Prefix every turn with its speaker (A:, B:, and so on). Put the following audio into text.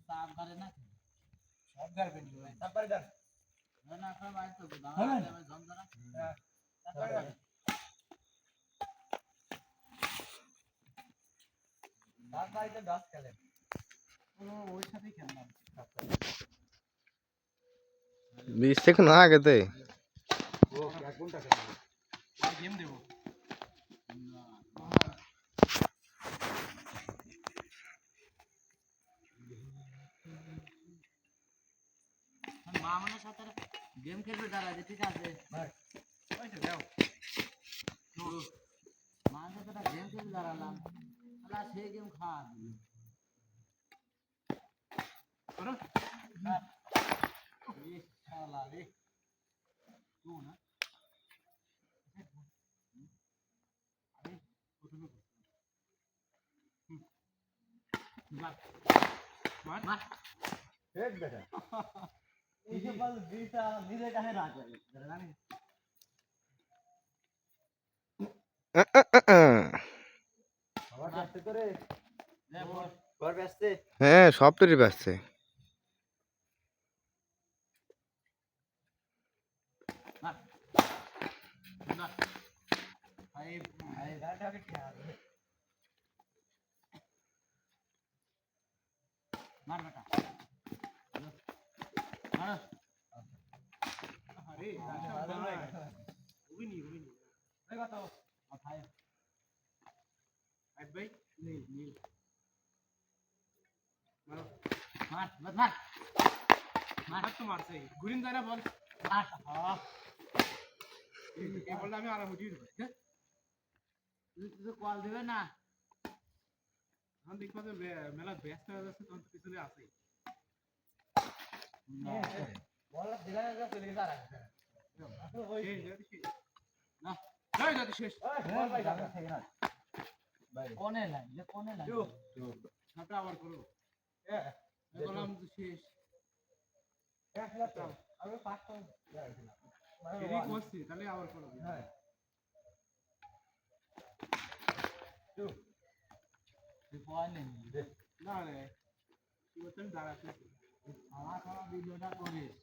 A: সাপ গারে না
B: সব গারবে নি ভাই তারপরে গার
A: না না সব আইতো দাঁড়া আমি জমদারা তারপরে
B: রাত বাড়িতে 10 খেলে
A: ওই সাথেই খেললাম
C: 20 সেকেন্ড আগেতে
B: ও 1 ঘন্টা খেলে
A: গেম দেবো মামনের সাথে গেম খেলবে দাঁড়ায় ঠিক আছে ওই তো যাও মামনের সাথে গেম খেলবে দাঁড়ালাম তাহলে সেই গেম খাওয়া করো শালা রে তু না আরে প্রথমে মার মার
B: এক বেটা
A: এই যে বল বিটা নিজে কাছে রাখে জানি
B: আবার ব্যস্ত করে
A: দে বল
B: ঘর ব্যস্তে
C: হ্যাঁ সব তৈরি পাচ্ছে
A: মার না ভাই
B: ভাই গাটাকে খেয়াল
A: মার বেটা মার
B: আরে উবিনি এই কত
A: ভাই
B: আই ভাই নীল নীল মারো
A: মার মার
B: মার তো মারছে গুরিন যায় না বল
A: মার হ্যাঁ
B: এই বলটা আমি আরাম উঠিয়ে দেব
A: তুই কল দিবে না
B: আমি দেখবা যে মেলা ব্যস্ত হয়ে যাচ্ছে তখন পিছনে আছে বল দিলা না চলে গেছে আর এই যদি শেষ
A: না
B: এই যদি শেষ বল ভাই যাবে
A: কোনে লাইন যে কোনে লাইন
B: ছাটা আবার করো বললাম তো শেষ আমি 5 টা দেরি করছি তাহলে আবার করো হ্যাঁ
A: তুই পয় নেই
B: না রে কি বলতেন দাঁড়াতে
A: আমার ভিডিওটা করিস